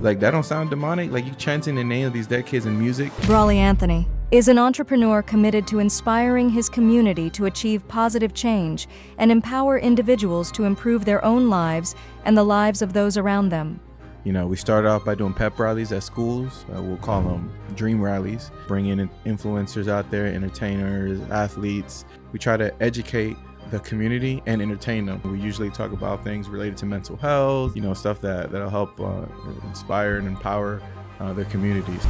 Like, that don't sound demonic? Like, you chanting the name of these dead kids in music? Brawley Anthony is an entrepreneur committed to inspiring his community to achieve positive change and empower individuals to improve their own lives and the lives of those around them. You know, we started off by doing pep rallies at schools. We'll call them dream rallies, bringing in influencers out there, entertainers, athletes. We try to educate the community and entertain them. We usually talk about things related to mental health, you know, stuff that'll help inspire and empower their communities.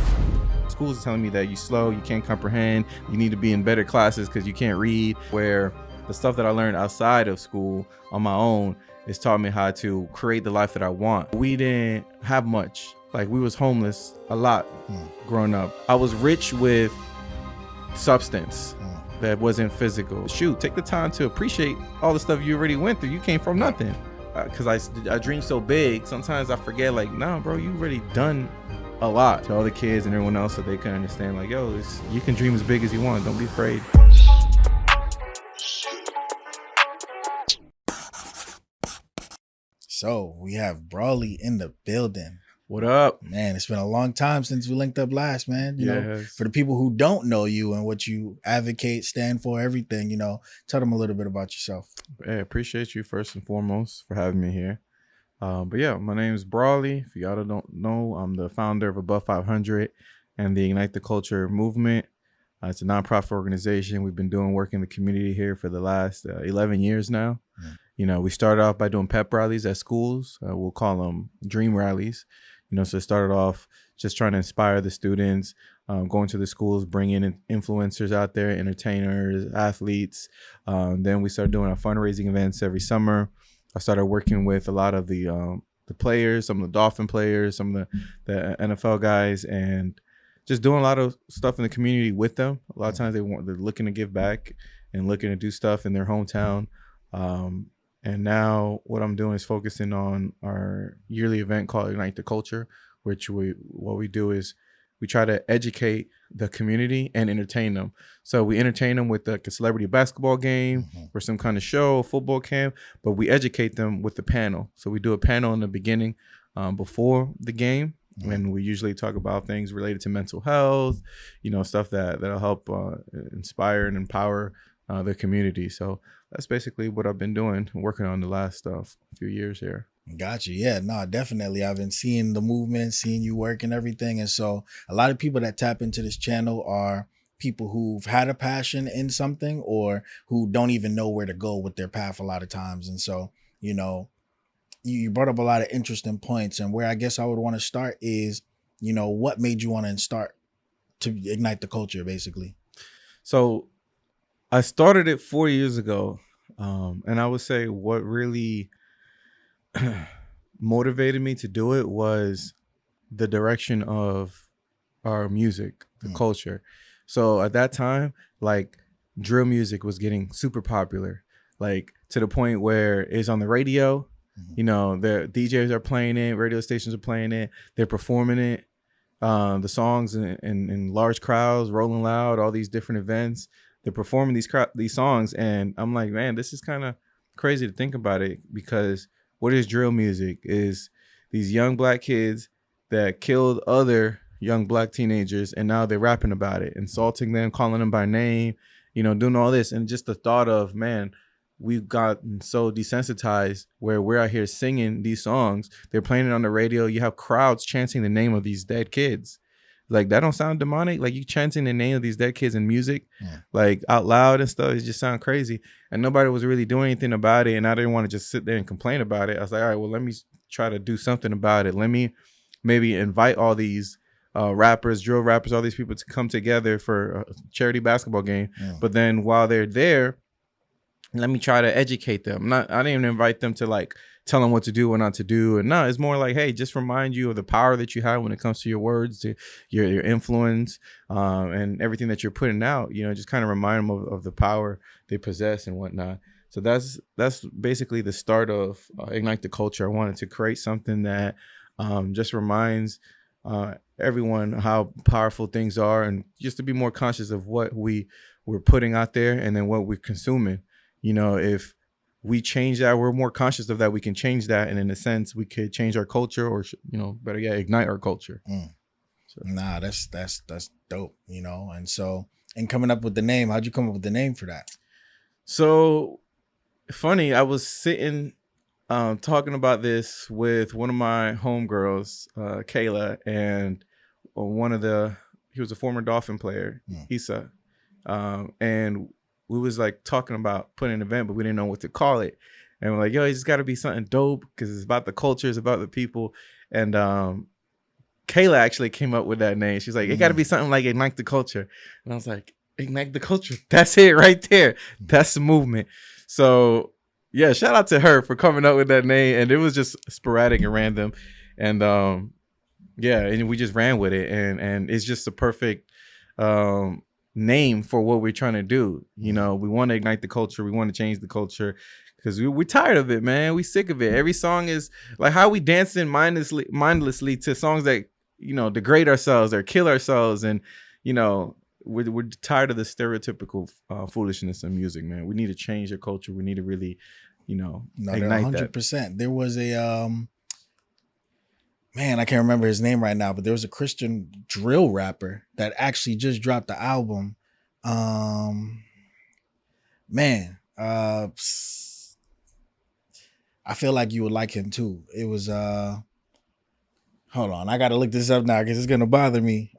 Schools are telling me that you're slow, you can't comprehend, you need to be in better classes because you can't read, where the stuff that I learned outside of school on my own has taught me how to create the life that I want. We didn't have much. Like, we was homeless a lot growing up. I was rich with substance that wasn't physical. Shoot, take the time to appreciate all the stuff you already went through. You came from nothing. Because I dream so big, sometimes I forget, like, nah, bro, you already done a lot. To all the kids and everyone else, so they can understand, like, yo, you can dream as big as you want. Don't be afraid. So we have Brawley in the building. What up? Man, it's been a long time since we linked up last, man. You know, for the people who don't know you and what you advocate, stand for, everything, you know, tell them a little bit about yourself. Hey, I appreciate you first and foremost for having me here. But yeah, my name is Brawley. If y'all don't know, I'm the founder of Above 500 and the Ignite the Culture movement. It's a nonprofit organization. We've been doing work in the community here for the last 11 years now. You know, we started off by doing pep rallies at schools. We'll call them dream rallies. You know, so it started off just trying to inspire the students, going to the schools, bringing in influencers out there, entertainers, athletes. Then we started doing our fundraising events every summer. I started working with a lot of the players, some of the Dolphin players, some of the NFL guys, and just doing a lot of stuff in the community with them. A lot of times they're looking to give back and looking to do stuff in their hometown. And now what I'm doing is focusing on our yearly event called Ignite the Culture, which what we do is we try to educate the community and entertain them. So we entertain them with like a celebrity basketball game or some kind of show, football camp, but we educate them with the panel. So we do a panel in the beginning before the game. And we usually talk about things related to mental health, you know, stuff that'll help inspire and empower the community. So that's basically what I've been doing, working on the last few years here. Got you. Yeah, no, definitely. I've been seeing the movement, seeing you work and everything. And so a lot of people that tap into this channel are people who've had a passion in something or who don't even know where to go with their path a lot of times. And so, you know, you brought up a lot of interesting points, and where I guess I would want to start is, you know, what made you want to start to ignite the culture, basically? So I started it 4 years ago. And I would say what really motivated me to do it was the direction of our music, the culture. So at that time, like, drill music was getting super popular, like to the point where it's on the radio. You know, the DJs are playing it, radio stations are playing it, they're performing it, the songs in large crowds, Rolling Loud, all these different events. They're performing these songs, and I'm like, man, this is kind of crazy to think about it, because what is drill music? Is these young black kids that killed other young black teenagers, and now they're rapping about it, insulting them, calling them by name, you know, doing all this. And just the thought of, man, we've gotten so desensitized where we're out here singing these songs, they're playing it on the radio, you have crowds chanting the name of these dead kids. Like, that don't sound demonic? Like, you chanting the name of these dead kids in music, like out loud and stuff, it just sound crazy. And nobody was really doing anything about it. And I didn't want to just sit there and complain about it. I was like, all right, well, let me try to do something about it. Let me maybe invite all these rappers, drill rappers, all these people to come together for a charity basketball game. But then while they're there, let me try to educate them. I didn't even invite them to like tell them what to do or not to do. And no, it's more like, hey, just remind you of the power that you have when it comes to your words, to your influence, and everything that you're putting out. You know, just kind of remind them of the power they possess and whatnot. So that's basically the start of Ignite the Culture. I wanted to create something that just reminds everyone how powerful things are, and just to be more conscious of what we're putting out there and then what we're consuming. You know, if we change that, we're more conscious of that, we can change that, and in a sense we could change our culture, or better yet, ignite our culture. So. Nah, that's dope, and so, and coming up with the name, how'd you come up with the name for that? So funny, I was sitting talking about this with one of my homegirls, Kayla, and he was a former Dolphin player, Issa, and we was like talking about putting an event, but we didn't know what to call it. And we're like, yo, it's just got to be something dope because it's about the culture, it's about the people. And Kayla actually came up with that name. She's like, it got to be something like Ignite the Culture. And I was like, Ignite the Culture. That's it right there. That's the movement. So yeah, shout out to her for coming up with that name. And it was just sporadic and random. And yeah, and we just ran with it. And it's just a perfect name for what we're trying to do. We want to ignite the culture. We want to change the culture because we're tired of it, man. We sick of it. Every song is like how we dancing mindlessly to songs that, degrade ourselves or kill ourselves. And, we're tired of the stereotypical foolishness in music, man. We need to change the culture. We need to really, ignite 100%. That. There was a, man, I can't remember his name right now, but there was a Christian drill rapper that actually just dropped the album. I feel like you would like him too. It was hold on, I gotta look this up now because it's gonna bother me.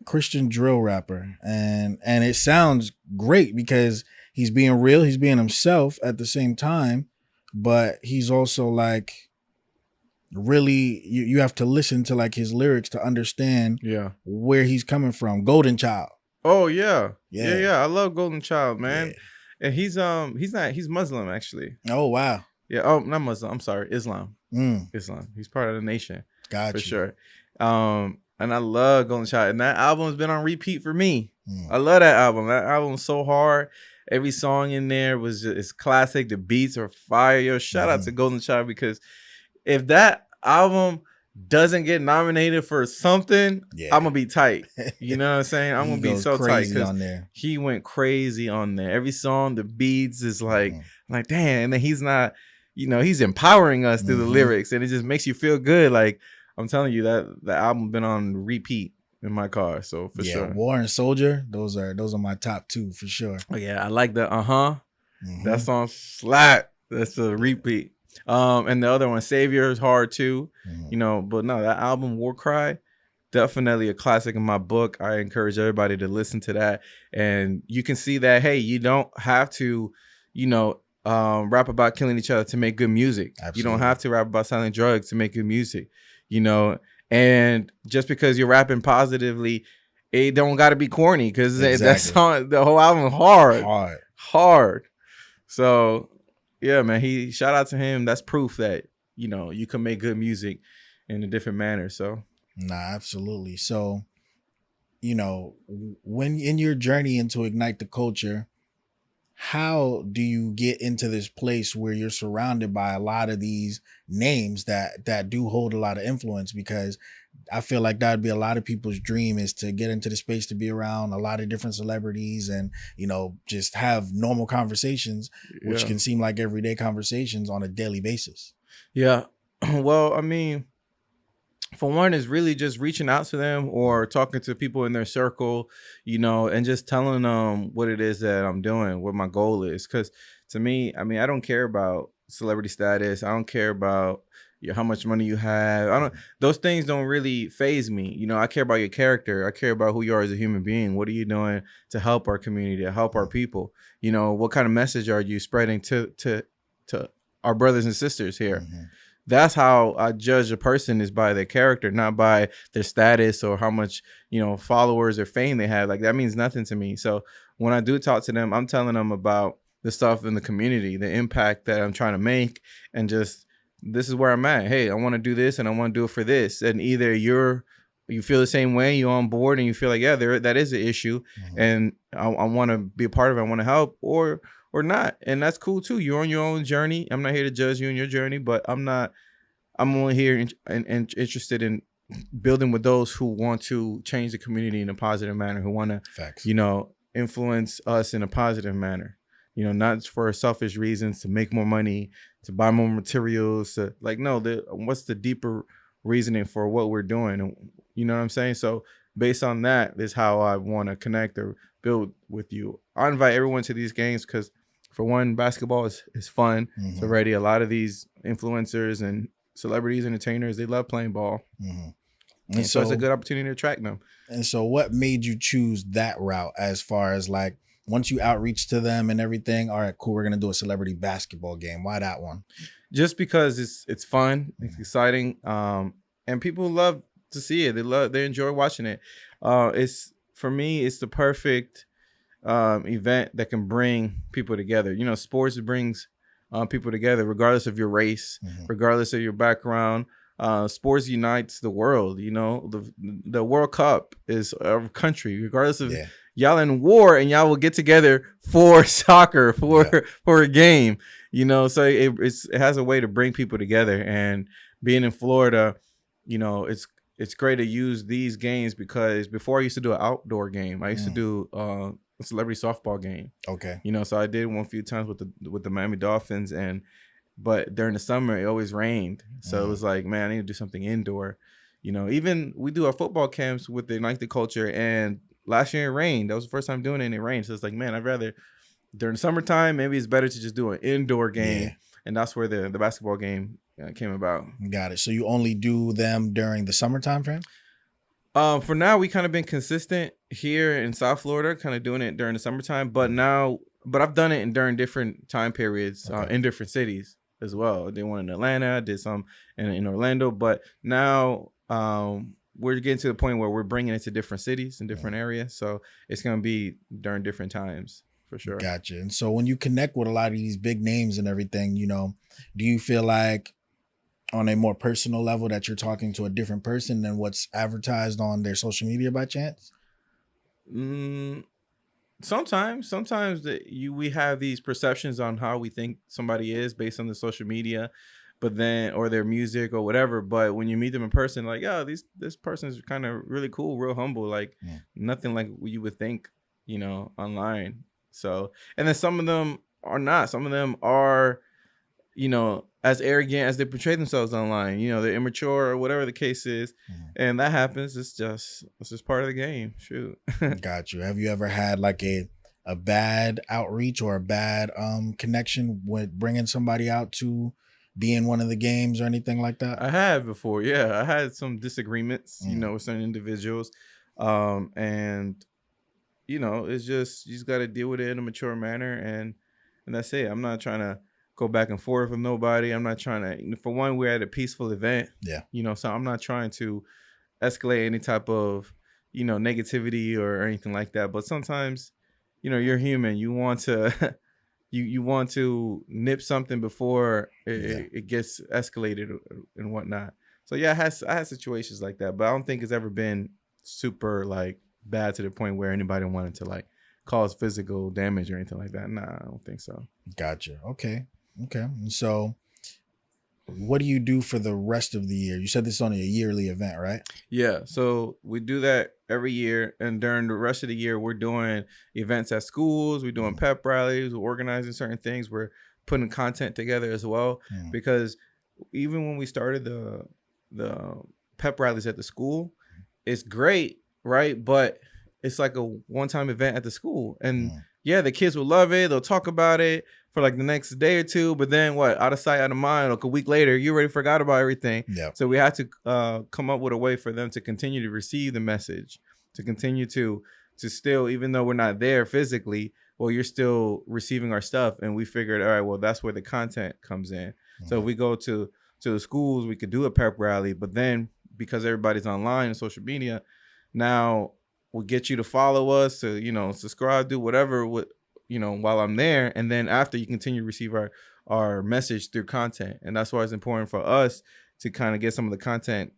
Christian drill rapper, and it sounds great because he's being real, he's being himself at the same time, but he's also like really you have to listen to like his lyrics to understand where he's coming from. Golden Child. Oh yeah. I love Golden Child, man. And he's Muslim actually. Oh wow. Yeah. Oh, not Muslim. I'm sorry, Islam. Islam. He's part of the nation. Gotcha. For sure. And I love Golden Child, and that album's been on repeat for me. I love that album. That album's so hard. Every song in there it's classic. The beats are fire. Yo, shout out to Golden Child, because if that album doesn't get nominated for something, I'm gonna be tight. You know what I'm saying? I'm gonna be so tight because he went crazy on there. Every song, the beats is like damn, and then he's not, he's empowering us through the lyrics, and it just makes you feel good. Like I'm telling you, that the album been on repeat in my car. So for sure, War and Soldier, those are my top two for sure. Oh yeah, I like the that song slap. That's a repeat. And the other one, Savior, is hard too. But no, that album War Cry, definitely a classic in my book. I encourage everybody to listen to that, and you can see that you don't have to, rap about killing each other to make good music. Absolutely. You don't have to rap about selling drugs to make good music. And just because you're rapping positively, it don't got to be corny, because that song, the whole album, hard. So yeah, man, shout out to him. That's proof that you can make good music in a different manner. So absolutely. So when in your journey into Ignite the Culture, how do you get into this place where you're surrounded by a lot of these names that do hold a lot of influence? Because I feel like that would be a lot of people's dream, is to get into the space, to be around a lot of different celebrities and, just have normal conversations, which can seem like everyday conversations on a daily basis. Yeah. Well, I mean, for one, is really just reaching out to them or talking to people in their circle, and just telling them what it is that I'm doing, what my goal is. Because to me, I mean, I don't care about celebrity status. I don't care about how much money you have. Those things don't really faze me. I care about your character. I care about who you are as a human being. What are you doing to help our community, to help our people? What kind of message are you spreading to our brothers and sisters here? That's how I judge a person, is by their character, not by their status or how much, followers or fame they have. Like, that means nothing to me. So when I do talk to them, I'm telling them about the stuff in the community, the impact that I'm trying to make, and just, this is where I'm at. Hey, I want to do this and I want to do it for this. And either you feel the same way, you're on board and you feel like, that is an issue, and I want to be a part of it, I want to help, or not. And that's cool too. You're on your own journey. I'm not here to judge you in your journey, but I'm only here and interested in building with those who want to change the community in a positive manner, who want to, influence us in a positive manner. not for selfish reasons to make more money, to buy more materials, to like, no, what's the deeper reasoning for what we're doing? And you know what I'm saying? So based on that is how I want to connect or build with you. I invite everyone to these games because for one, basketball is fun. It's already a lot of these influencers and celebrities, entertainers, they love playing ball. And so it's a good opportunity to attract them. And so what made you choose that route as far as like, once you outreach to them and everything, all right, cool, we're going to do a celebrity basketball game. Why that one? Just because it's fun, it's exciting, and people love to see it. They enjoy watching it. It's for me, it's the perfect event that can bring people together. Sports brings people together, regardless of your race, regardless of your background. Sports unites the world. The World Cup is a country, regardless of y'all in war, and y'all will get together for soccer, for a game. So it has a way to bring people together. And being in Florida, it's great to use these games because before I used to do an outdoor game. I used to do a celebrity softball game. Okay. So I did one a few times with the Miami Dolphins, but during the summer it always rained. So it was like, man, I need to do something indoor. Even we do our football camps with the Ignite the Culture, and last year it rained. That was the first time doing it and it rained. So it's like, man, I'd rather during the summertime, maybe it's better to just do an indoor game. Yeah. And that's where the basketball game came about. Got it. So you only do them during the summertime frame? For now, we kind of been consistent here in South Florida, kind of doing it during the summertime. But I've done it during different time periods in different cities as well. I did one in Atlanta, I did some in Orlando. But now we're getting to the point where we're bringing it to different cities and different areas. So it's going to be during different times. For sure. Gotcha. And so when you connect with a lot of these big names and everything, do you feel like on a more personal level that you're talking to a different person than what's advertised on their social media by chance? Sometimes we have these perceptions on how we think somebody is based on the social media, or their music or whatever. But when you meet them in person, like, oh, this person is kind of really cool, real humble, like nothing like you would think, online. So, and then some of them are not. Some of them are, as arrogant as they portray themselves online. They're immature or whatever the case is, and that happens. It's just part of the game. Shoot. Got you. Have you ever had like a bad outreach or a bad connection with bringing somebody out to be in one of the games or anything like that? I have before. Yeah, I had some disagreements, with certain individuals, and. It's just you just got to deal with it in a mature manner, and that's it. I'm not trying to go back and forth with nobody. I'm not trying to. For one, we're at a peaceful event. Yeah. So I'm not trying to escalate any type of negativity or anything like that. But sometimes, you're human. You want to you want to nip something before it gets escalated and whatnot. So yeah, I had situations like that, but I don't think it's ever been super like bad to the point where anybody wanted to like cause physical damage or anything like that. Nah, I don't think so. Gotcha. Okay. And so what do you do for the rest of the year? You said this is only a yearly event, right? Yeah. So we do that every year. And during the rest of the year, we're doing events at schools. We're doing pep rallies. We're organizing certain things. We're putting content together as well. Because even when we started the pep rallies at the school, it's great. Right. But it's like a one-time event at the school. And the kids will love it. They'll talk about it for like the next day or two. But then out of sight, out of mind, like a week later, you already forgot about everything. Yep. So we had to come up with a way for them to continue to receive the message, to continue to still, even though we're not there physically, well, you're still receiving our stuff. And we figured, all right, well, that's where the content comes in. So if we go to the schools, we could do a pep rally. But then because everybody's online and social media, now we'll get you to follow us, to subscribe, do whatever while I'm there, and then after you continue to receive our message through content. And that's why it's important for us to kind of get some of the content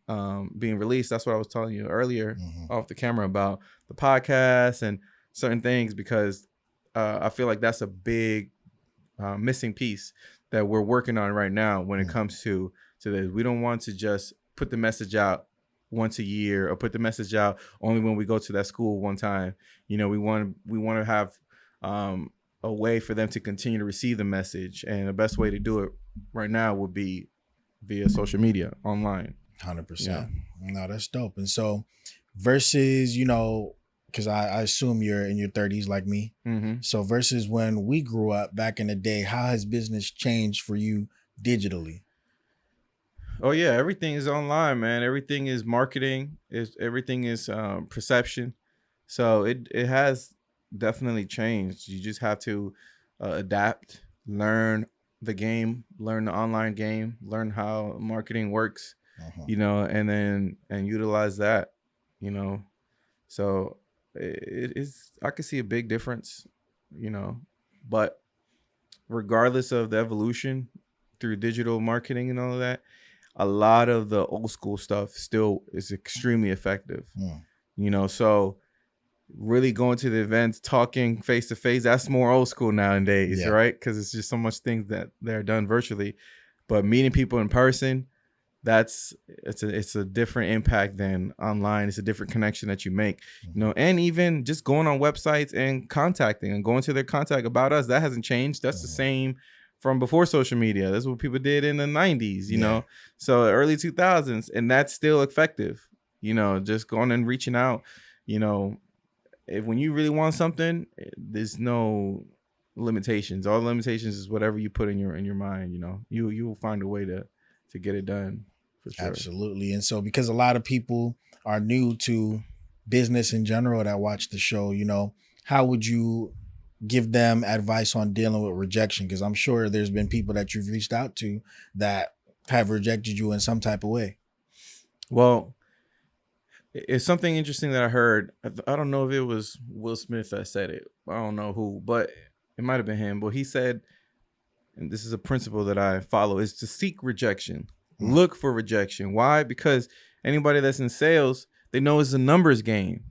being released. That's what I was telling you earlier off the camera about the podcast and certain things, because I feel like that's a big missing piece that we're working on right now when it comes to this. We don't want to just put the message out once a year or put the message out only when we go to that school one time. We want to have a way for them to continue to receive the message. And the best way to do it right now would be via social media, online. 100%. Yeah. No, that's dope. And so versus, you know, because I assume you're in your 30s like me. Mm-hmm. So versus when we grew up back in the day, how has business changed for you digitally? Oh yeah, everything is online, man. Everything is marketing. Everything is perception. So it has definitely changed. You just have to adapt, learn the game, learn the online game, learn how marketing works, Uh-huh. and utilize that, you know. So it is. I can see a big difference, but regardless of the evolution through digital marketing and all of that, a lot of the old school stuff still is extremely effective. So really going to the events, talking face to face, that's more old school nowadays, Yeah. right? Because it's just so much things that they're done virtually. But meeting people in person, it's a different impact than online. It's a different connection that you make, and even just going on websites and contacting and going to their contact about us, that hasn't changed. That's the same from before social media. That's what people did in the 90s, so early 2000s, and that's still effective. Just going and reaching out. If when you really want something, there's no limitations. All the limitations is whatever you put in your mind. You will find a way to get it done. For sure. Absolutely. And so because a lot of people are new to business in general that watch the show, how would you give them advice on dealing with rejection? Because I'm sure there's been people that you've reached out to that have rejected you in some type of way. Well, it's something interesting that I heard. I don't know if it was Will Smith that said it. I don't know who, but it might have been him. But he said, and this is a principle that I follow, is to seek rejection. Look for rejection. Why? Because anybody that's in sales, they know it's a numbers game.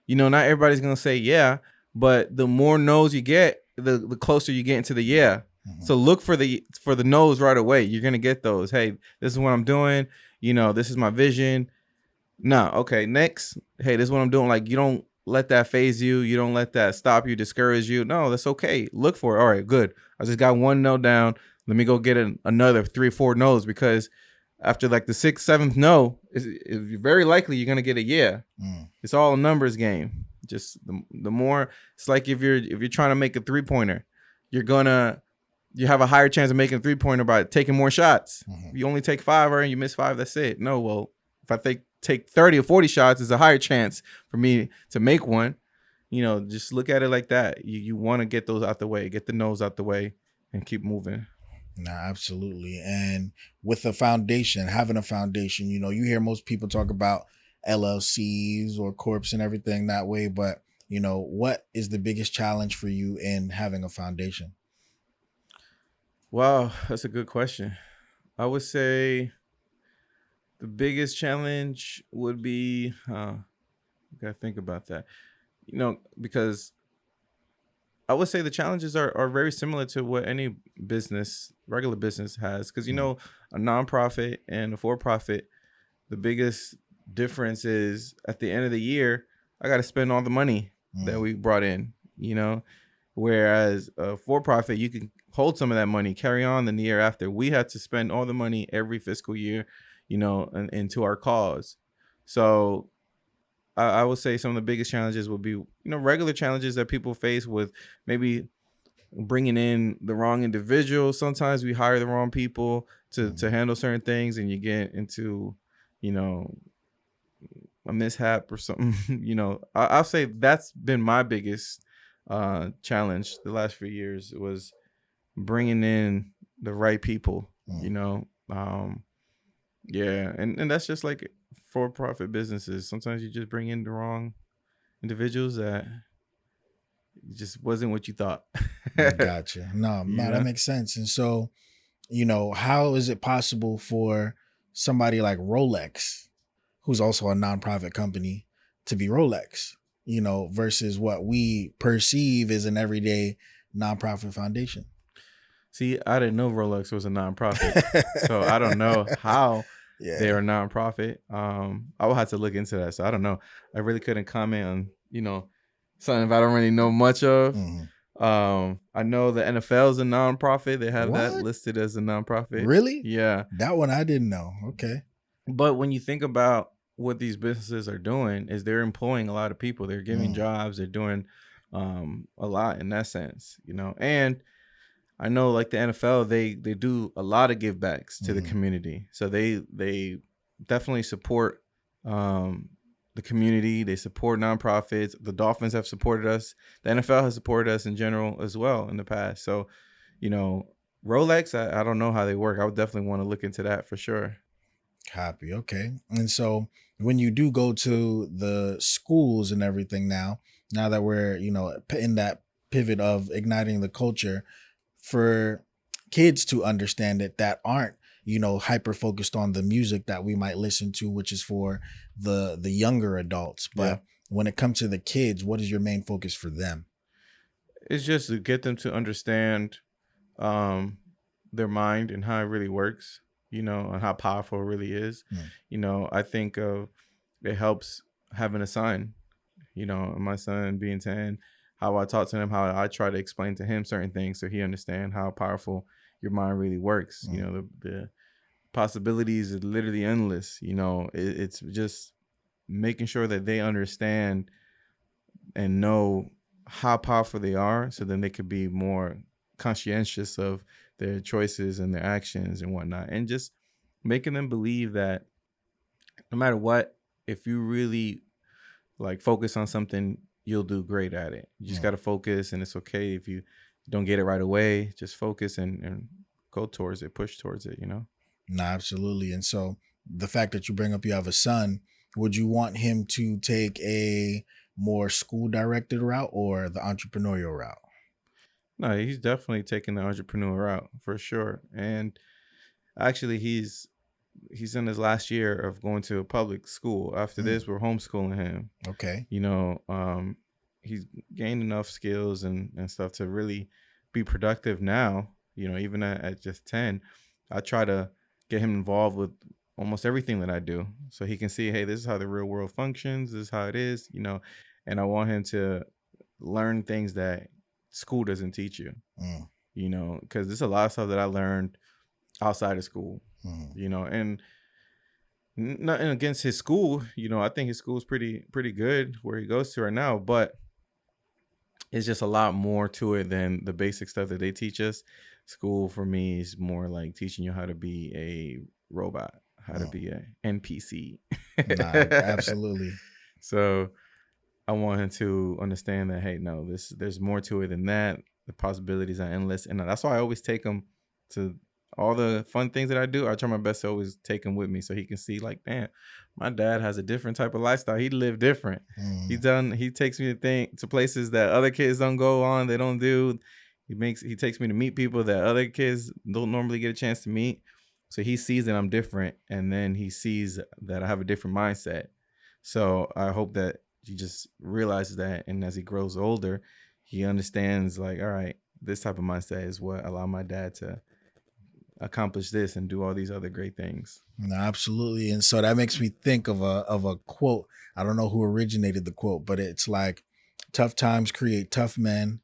Not everybody's going to say yeah, but the more no's you get, the closer you get into the yeah. So look for the no's right away. You're going to get those. Hey, this is what I'm doing. This is my vision. No, okay, next. Hey, this is what I'm doing. Like, you don't let that phase you. You don't let that stop you, discourage you. No, that's okay. Look for it. All right, good. I just got one no down. Let me go get another 3 or 4 no's, because after like the 6th, 7th no, it's very likely you're gonna get a yeah. It's all a numbers game. Just the more, it's like if you're trying to make a 3-pointer, you have a higher chance of making a 3-pointer by taking more shots. If you only take 5 and you miss 5, that's it. No, well, if I take 30 or 40 shots, there's a higher chance for me to make one. Just look at it like that. You want to get those out the way, get the no's out the way, and keep moving. No, absolutely. And with a foundation, having a foundation, you hear most people talk about LLCs or corps and everything that way. But, what is the biggest challenge for you in having a foundation? Wow, that's a good question. I would say the biggest challenge would be, I gotta think about that, because I would say the challenges are very similar to what any regular business has. Because, a nonprofit and a for-profit, the biggest difference is at the end of the year, I got to spend all the money that we brought in, whereas a for-profit, you can hold some of that money, carry on the year after. We had to spend all the money every fiscal year, into our cause. So I would say some of the biggest challenges would be, regular challenges that people face with maybe bringing in the wrong individuals. Sometimes we hire the wrong people to handle certain things, and you get into, a mishap or something. I'll say that's been my biggest challenge the last few years, was bringing in the right people. Yeah, and that's just like for-profit businesses. Sometimes you just bring in the wrong individuals that just wasn't what you thought. Gotcha. No, that makes sense. And so, how is it possible for somebody like Rolex, who's also a nonprofit company, to be Rolex, versus what we perceive as an everyday nonprofit foundation? See, I didn't know Rolex was a nonprofit, so I don't know how they're a nonprofit. I will have to look into that. So I don't know. I really couldn't comment on, something if I don't really know much of. I know the NFL is a nonprofit. They have that What? listed as a nonprofit. Really? Yeah. That one I didn't know. Okay. But when you think about what these businesses are doing, is they're employing a lot of people. They're giving Mm, jobs. They're doing a lot in that sense, And I know like the NFL, they do a lot of give backs to the mhm. community. So they definitely support um the community. They support nonprofits. The Dolphins have supported us. The NFL has supported us in general as well in the past. So, you know, Rolex, I don't know how they work. I would definitely want to look into that for sure. Copy. Okay. And so when you do go to the schools and everything now that we're, in that pivot of igniting the culture for kids to understand it that aren't, hyper focused on the music that we might listen to, which is for the younger adults. Yeah. But when it comes to the kids, what is your main focus for them? It's just to get them to understand um their mind and how it really works, and how powerful it really is. Mm, I think it helps having a son, and my son being 10, how I talk to him, how I try to explain to him certain things so he understand how powerful your mind really works. mm, The possibilities is literally endless. It's just making sure that they understand and know how powerful they are so then they could be more conscientious of their choices and their actions and whatnot, and just making them believe that no matter what, if you really like focus on something, you'll do great at it. You just mm. got to focus, and it's okay if you don't get it right away. Just focus and go towards it, push towards it. No, absolutely. And so the fact that you bring up you have a son, would you want him to take a more school directed route or the entrepreneurial route? No, he's definitely taking the entrepreneur route for sure. And actually, he's in his last year of going to a public school. After Mm, this, we're homeschooling him. okay. You know, he's gained enough skills and stuff to really be productive now. Even at just 10, I try to get him involved with almost everything that I do, so he can see, hey, this is how the real world functions. This is how it is. And I want him to learn things that school doesn't teach you. Mm, Because there's a lot of stuff that I learned outside of school. mm. And nothing against his school. I think his school is pretty good where he goes to right now, but it's just a lot more to it than the basic stuff that they teach us. School for me is more like teaching you how to be a robot, how to Mm. be a NPC. Nah, absolutely. So I want him to understand that, hey, no, there's more to it than that. The possibilities are endless, and that's why I always take him to all the fun things that I do. I try my best to always take him with me so he can see, like, damn, my dad has a different type of lifestyle. He lived different. Mm, He takes me to places that other kids don't go on. They don't do. He takes me to meet people that other kids don't normally get a chance to meet. So he sees that I'm different, and then he sees that I have a different mindset. So I hope that he just realizes that, and as he grows older, he understands, like, all right, this type of mindset is what allowed my dad to accomplish this and do all these other great things. no, absolutely. And so that makes me think of a quote. I don't know who originated the quote, but it's like tough times create tough men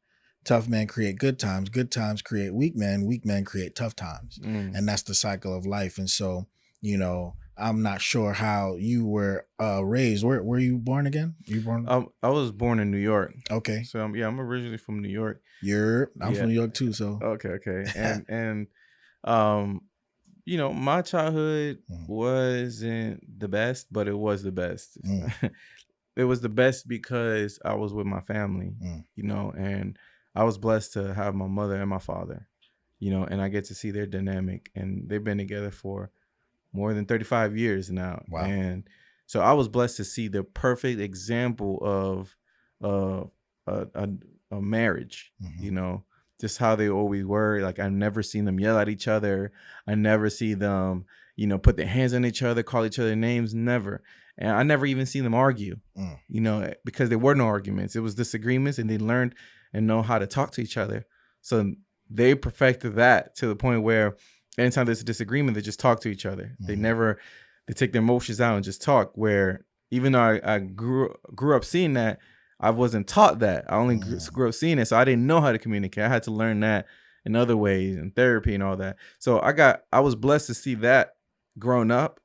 create good times create weak men create tough times. Mm. And that's the cycle of life. And so, I'm not sure how you were raised. Where were you born again? You born? I was born in New York, Okay. so I'm originally from New York. I'm Yeah. from New York too. So, Okay. And um, my childhood Mm, wasn't the best, but it was the best. mm, It was the best because I was with my family, mm. and I was blessed to have my mother and my father, and I get to see their dynamic, and they've been together for more than 35 years now. Wow. And so I was blessed to see the perfect example of a a marriage, Mhm. just how they always were. Like, I've never seen them yell at each other. I never see them, put their hands on each other, call each other names, never. And I never even seen them argue, Mm, because there were no arguments. It was disagreements, and they learned and know how to talk to each other. So they perfected that to the point where anytime there's a disagreement, they just talk to each other. mhm. They take their emotions out and just talk. Where even though I grew up seeing that, I wasn't taught that. I only Mm. grew up seeing it, so I didn't know how to communicate. I had to learn that in other ways, and therapy and all that. So I was blessed to see that growing up,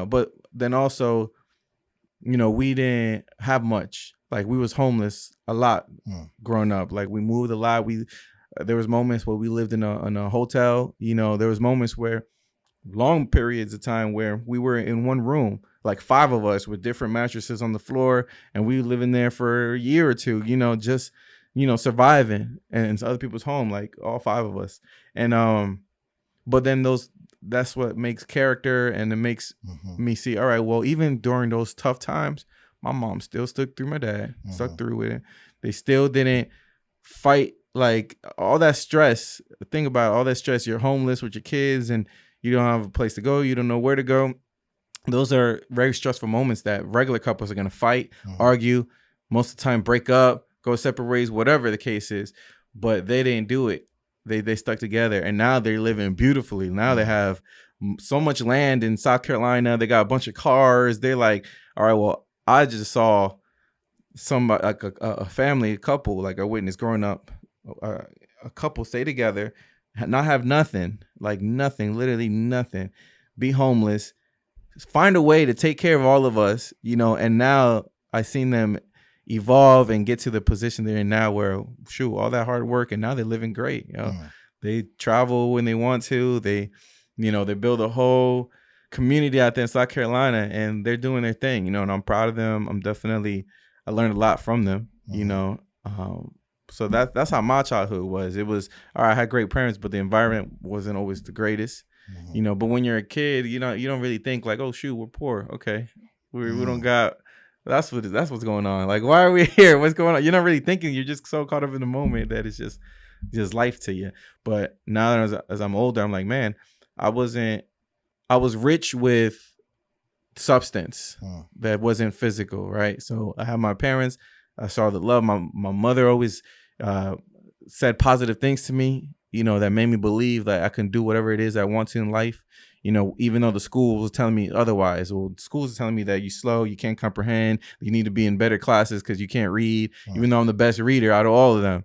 but then also, we didn't have much. Like, we was homeless a lot Mm. growing up. Like, we moved a lot. There was moments where we lived in a hotel. There was moments where long periods of time where we were in one room, like 5 of us with different mattresses on the floor, and we were living there for a year or two, just surviving, and it's other people's home, like all 5 of us. And but then that's what makes character, and it makes Mm-hmm. me see, all right, well, even during those tough times, my mom still stuck through, my dad Mm-hmm. stuck through with it. They still didn't fight, like, all that stress. Think about all that stress. You're homeless with your kids, and you don't have a place to go. You don't know where to go. Those are very stressful moments that regular couples are going to fight, Mm-hmm. argue, most of the time break up, go separate ways, whatever the case is. But they didn't do it. They stuck together, and now they're living beautifully. Now they have so much land in South Carolina. They got a bunch of cars. They're like, all right, well, I just saw somebody, like a family, a couple, like I witnessed growing up, a couple stay together, not have nothing, like nothing, literally nothing, be homeless, find a way to take care of all of us, and now I seen them evolve and get to the position they're in now, where all that hard work, and now they're living great. They travel when they want to. They build a whole community out there in South Carolina, and they're doing their thing, and I'm proud of them. I learned a lot from them, so that's how my childhood was. It was, all right, I had great parents, but the environment wasn't always the greatest. But when you're a kid, you don't really think like, oh shoot, we're poor. Okay. We don't got, that's what's going on. Like, why are we here? What's going on? You're not really thinking. You're just so caught up in the moment that it's just life to you. But now as I'm older, I'm like, man, I was rich with substance that wasn't physical. Right. So I had my parents. I saw the love. My mother always said positive things to me, that made me believe that I can do whatever it is I want to in life. Even though the school was telling me otherwise. Well, the school was telling me that you're slow, you can't comprehend, you need to be in better classes because you can't read, even though I'm the best reader out of all of them.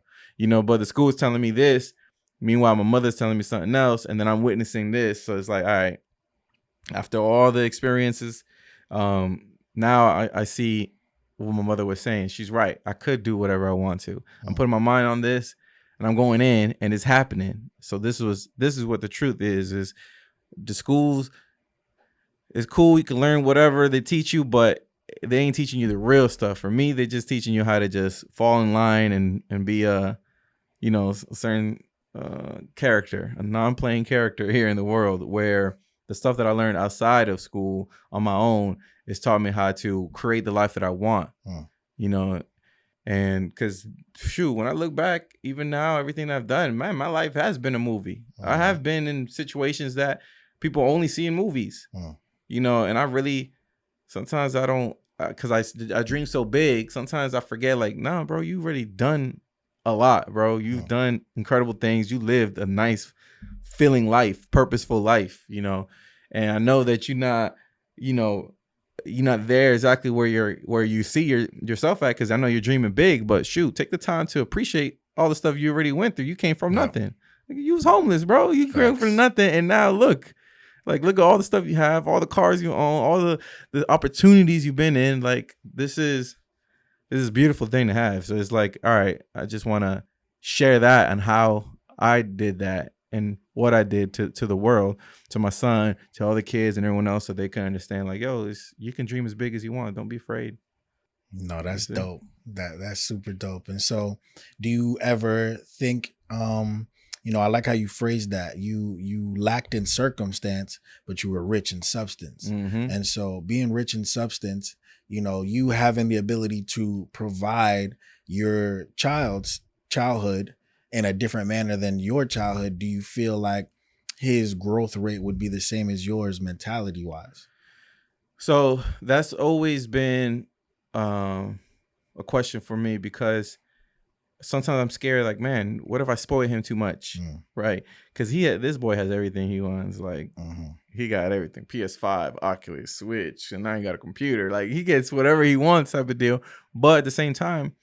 But the school is telling me this. Meanwhile, my mother's telling me something else, and then I'm witnessing this. So it's like, all right, after all the experiences, now I see what my mother was saying. She's right. I could do whatever I want to. I'm putting my mind on this, and I'm going in, and it's happening. So this is what the truth is the schools is cool. You can learn whatever they teach you, but they ain't teaching you the real stuff. For me, they're just teaching you how to just fall in line and be a certain character, a non-playing character here in the world, where the stuff that I learned outside of school on my own has taught me how to create the life that I want. And because when I look back, even now, everything I've done, man, my life has been a movie. I have been in situations that people only see in movies, and I really, sometimes I don't, because I dream so big, sometimes I forget, like, nah, bro, you've already done a lot, bro. You've done incredible things. You lived a nice, filling life, purposeful life, and I know that you're not there exactly where you see yourself at, because I know you're dreaming big, but shoot, take the time to appreciate all the stuff you already went through. You came from nothing. You was homeless, bro. You came from nothing, and now look at all the stuff you have, all the cars you own, all the opportunities you've been in. Like, this is a beautiful thing to have. So it's like, all right, I just want to share that and how I did that and what I did to the world, to my son, to all the kids and everyone else, so they can understand, like, yo, you can dream as big as you want. Don't be afraid. No, that's dope. That's super dope. And so, do you ever think, I like how you phrased that. You lacked in circumstance, but you were rich in substance. And so, being rich in substance, you having the ability to provide your child's childhood in a different manner than your childhood, do you feel like his growth rate would be the same as yours mentality wise? So that's always been a question for me, because sometimes I'm scared, like, man, what if I spoil him too much? Right? Because this boy has everything he wants. Like, he got everything: PS5, Oculus, Switch, and now he got a computer. Like, he gets whatever he wants, type of deal. But at the same time,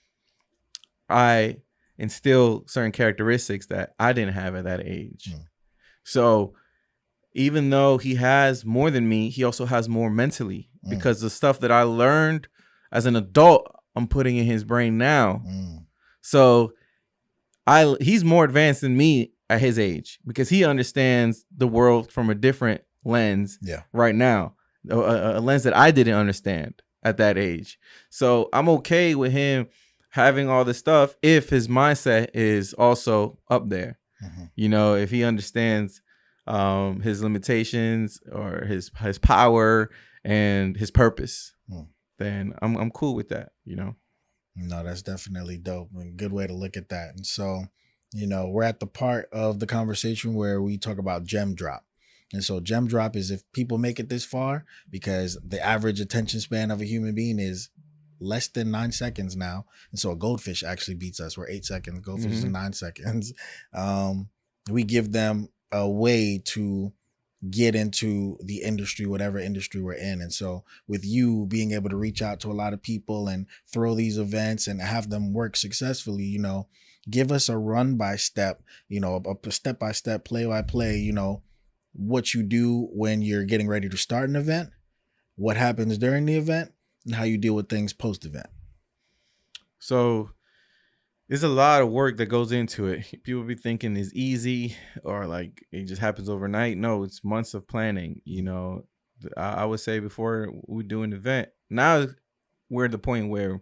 I instill certain characteristics that I didn't have at that age. So even though he has more than me, he also has more mentally, because the stuff that I learned as an adult, I'm putting in his brain now. So he's more advanced than me at his age, because he understands the world from a different lens right now, a lens that I didn't understand at that age. So I'm okay with him having all this stuff if his mindset is also up there. You know, if he understands his limitations or his power and his purpose, then I'm cool with that, you know. No, that's definitely dope and good way to look at that. And so, you know, we're at the part of the conversation where we talk about gem drop. And so gem drop is if people make it this far, because the average attention span of a human being is less than 9 seconds now. And so a goldfish actually beats us. We're 8 seconds. Goldfish is 9 seconds. We give them a way to get into the industry, whatever industry we're in. And so with you being able to reach out to a lot of people and throw these events and have them work successfully, you know, give us a run by step, you know, a step by step, play by play, you know, what you do when you're getting ready to start an event, what happens during the event, and how you deal with things post event. So there's a lot of work that goes into it. People be thinking it's easy or like it just happens overnight. No, it's months of planning. You know, I would say before we do an event, now we're at the point where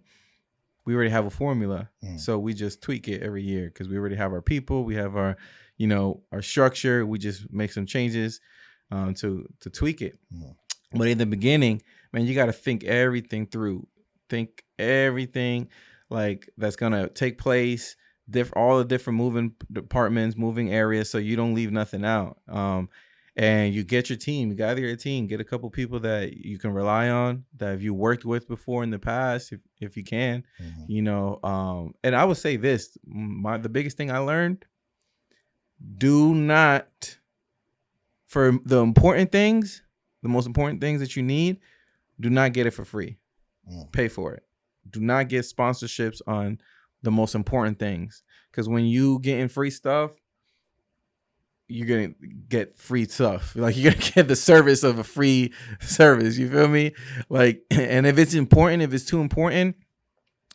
we already have a formula. So we just tweak it every year because we already have our people. We have our, you know, our structure. We just make some changes to tweak it. But in the beginning, man, you got to think everything through. Think everything like that's gonna take place, all the different moving departments, moving areas, so you don't leave nothing out. And you get your team, you gather your team, get a couple people that you can rely on, that have you worked with before in the past, if you can, you know. And I would say this, the biggest thing I learned: do not, for the important things, the most important things that you need, do not get it for free. Pay for it. Do not get sponsorships on the most important things, because when you getting free stuff, you're gonna get free stuff. Like you're gonna get the service of a free service. You feel me? Like, and if it's important, if it's too important,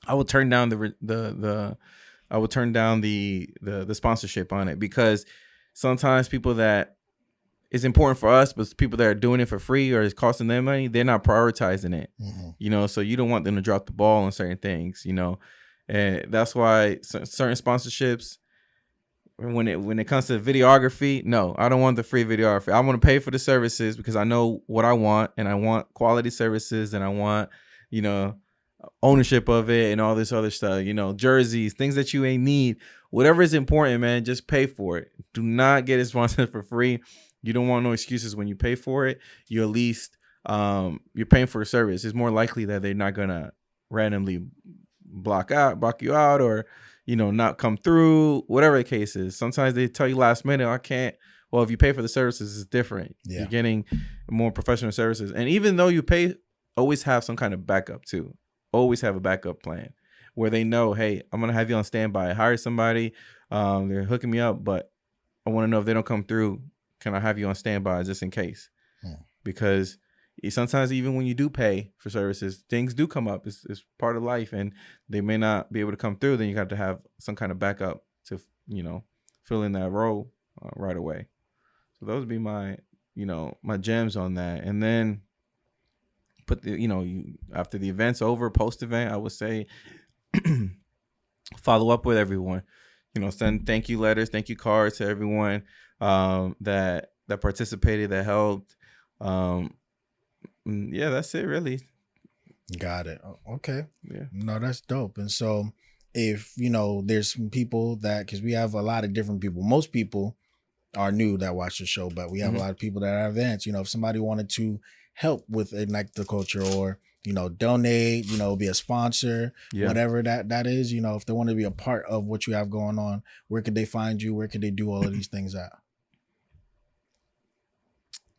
I will turn down the sponsorship on it, because sometimes people that it's important for us, but people that are doing it for free or it's costing them money, they're not prioritizing it, you know, so you don't want them to drop the ball on certain things, you know, and that's why certain sponsorships, when it comes to videography, no, I don't want the free videography. I want to pay for the services because I know what I want, and I want quality services, and I want, you know, ownership of it and all this other stuff, you know, jerseys, things that you ain't need, whatever is important, man, just pay for it. Do not get it sponsored for free. You don't want no excuses when you pay for it. You at least you're paying for a service. It's more likely that they're not gonna randomly block you out, or, you know, not come through, whatever the case is. Sometimes they tell you last minute, I can't. Well, if you pay for the services, it's different. You're getting more professional services. And even though you pay, always have some kind of backup too. Always have a backup plan where they know, hey, I'm gonna have you on standby. Hire somebody, they're hooking me up, but I want to know if they don't come through, can I have you on standby just in case? Because sometimes even when you do pay for services, things do come up. It's part of life, and they may not be able to come through. Then you got to have some kind of backup to, you know, fill in that role right away. So those would be my, you know, my gems on that. And then put the, you know, after the event's over, post event, I would say follow up with everyone. You know, send thank you letters, thank you cards to everyone that participated, that helped. Yeah, that's it really. Got it. Okay. Yeah. No, that's dope. And so if, you know, there's some people that, because we have a lot of different people, most people are new that watch the show, but we have a lot of people that are advanced. You know, if somebody wanted to help with Ignite the Culture, or, you know, donate, you know, be a sponsor, whatever that is, you know, if they want to be a part of what you have going on, where could they find you? Where could they do all of these things at?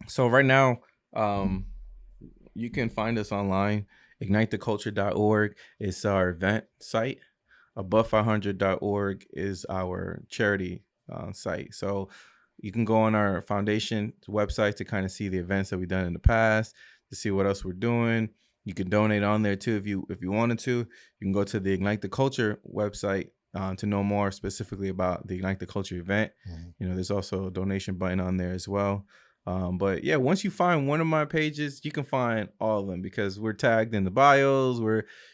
So right now, you can find us online. IgniteTheCulture.org is our event site. above500.org is our charity site. So you can go on our foundation website to kind of see the events that we've done in the past, to see what else we're doing. You can donate on there too if you wanted to. You can go to the Ignite the Culture website to know more specifically about the Ignite the Culture event. There's also a donation button on there as well. But yeah, once you find one of my pages, you can find all of them because we're tagged in the bios.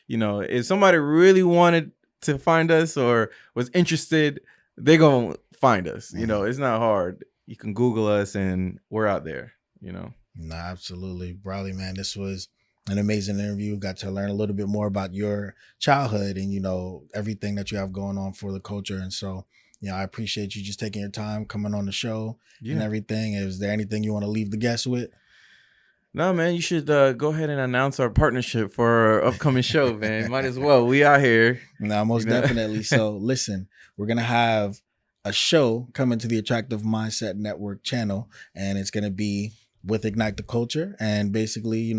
If somebody really wanted to find us or was interested, they're going to find us. It's not hard. You can Google us and we're out there, No, absolutely. Brawley, man, this was an amazing interview. Got to learn a little bit more about your childhood and, everything that you have going on for the culture. And so, I appreciate you just taking your time coming on the show and everything. Is there anything you want to leave the guests with? No, man, you should go ahead and announce our partnership for our upcoming show, man. Might as well. We out here. No, most definitely. So listen, we're going to have a show coming to the Attractive Mindset Network channel, and it's going to be with Ignite the Culture. And basically,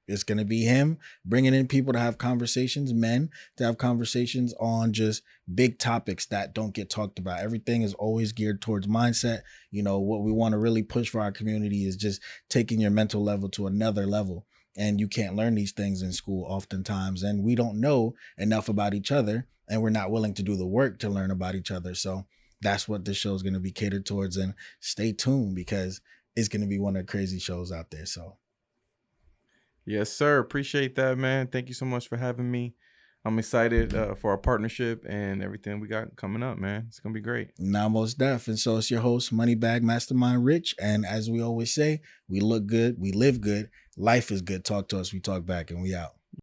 it's going to be him bringing in people to have conversations, men to have conversations on just big topics that don't get talked about. Everything is always geared towards mindset. What we want to really push for our community is just taking your mental level to another level. And you can't learn these things in school oftentimes. And we don't know enough about each other, and we're not willing to do the work to learn about each other. So that's what this show is going to be catered towards. And stay tuned because it's going to be one of the crazy shows out there. So. Yes, sir. Appreciate that, man. Thank you so much for having me. I'm excited for our partnership and everything we got coming up, man. It's going to be great. Now, most def. And so it's your host, Moneybag Mastermind Rich. And as we always say, we look good, we live good, life is good. Talk to us, we talk back, and we out.